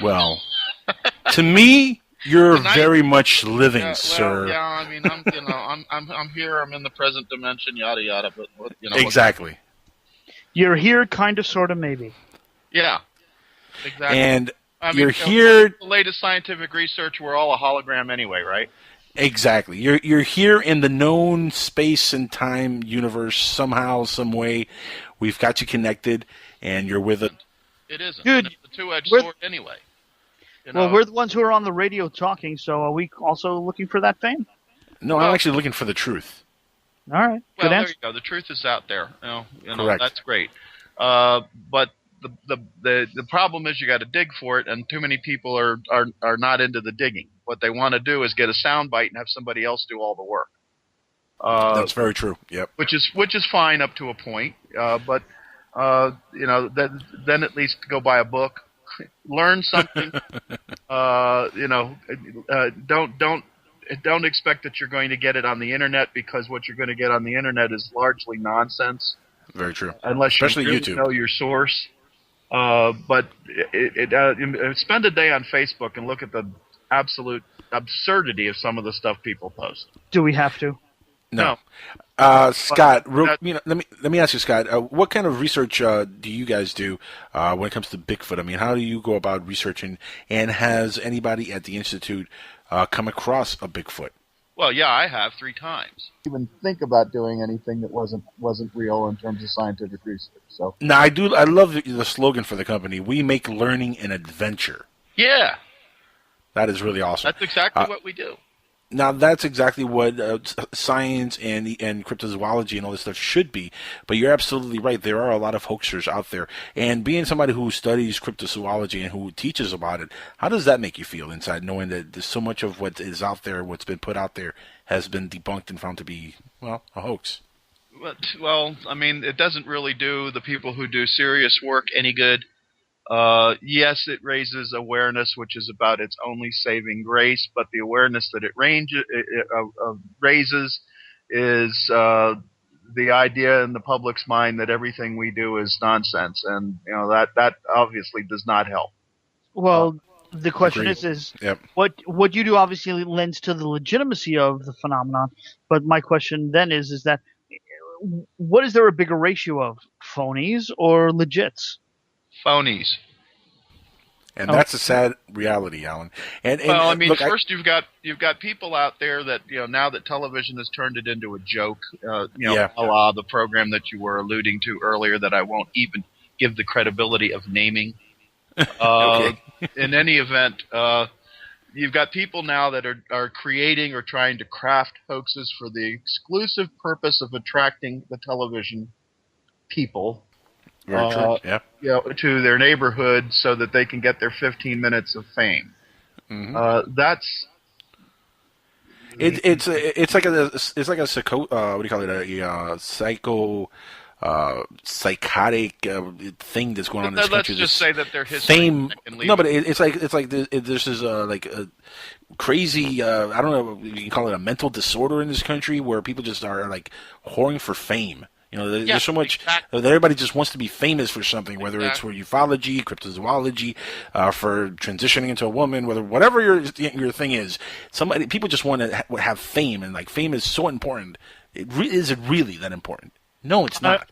Well, to me, you're Tonight, very much living, sir. Yeah, I mean, I'm here. I'm in the present dimension. Yada yada. But Exactly. You're here, kind of, sort of, maybe. Yeah, exactly. And you're here. The latest scientific research, we're all a hologram anyway, right? Exactly. You're here in the known space and time universe somehow, some way. We've got you connected, and you're with it. It isn't. Dude, and it's a two-edged sword anyway. Well, we're the ones who are on the radio talking, so are we also looking for that fame? No, I'm actually looking for the truth. All right. Well, Good there answer. you go. The truth is out there. Correct. That's great. But the problem is you got to dig for it, and too many people are not into the digging. What they want to do is get a sound bite and have somebody else do all the work. That's very true. Yep. Which is fine up to a point, but then at least go buy a book, learn something. Don't expect that you're going to get it on the internet, because what you're going to get on the internet is largely nonsense. Very true. Unless especially you really YouTube. know your source. But spend a day on Facebook and look at the absolute absurdity of some of the stuff people post. Do we have to? No. Scott, let me ask you, Scott, what kind of research do you guys do when it comes to Bigfoot? I mean, how do you go about researching, and has anybody at the Institute come across a Bigfoot? Well, yeah, I have 3 times. Even think about doing anything that wasn't real in terms of scientific research. So now, I love the slogan for the company. We make learning an adventure. Yeah. That is really awesome. That's exactly what we do. Now, that's exactly what science and cryptozoology and all this stuff should be. But you're absolutely right. There are a lot of hoaxers out there. And being somebody who studies cryptozoology and who teaches about it, how does that make you feel inside, knowing that there's so much of what is out there, what's been put out there, has been debunked and found to be, well, a hoax? Well, I mean, it doesn't really do the people who do serious work any good. Yes, it raises awareness, which is about its only saving grace, but the awareness that it raises is the idea in the public's mind that everything we do is nonsense, and that obviously does not help. Well, the question Agreed. is Yep. what you do obviously lends to the legitimacy of the phenomenon, but my question then is that what is there a bigger ratio of, phonies or legits? Phonies. And that's a sad reality, Alan. And well, I mean, look, first you've got people out there that now that television has turned it into a joke, a la the program that you were alluding to earlier that I won't even give the credibility of naming. Okay. In any event, you've got people now that are creating or trying to craft hoaxes for the exclusive purpose of attracting the television people. Very true. Yeah. To their neighborhood so that they can get their 15 minutes of fame. Mm-hmm. That's it's like a psychotic thing that's going on in this country. Let's just say that they're history. Fame. No, but it's like this is like a crazy. I don't know. You can call it a mental disorder in this country where people just are like whoring for fame. There's so much that everybody just wants to be famous for something, whether it's for ufology, cryptozoology, for transitioning into a woman, whatever your thing is. People just want to have fame, and like fame is so important. Is it really that important? No, it's not.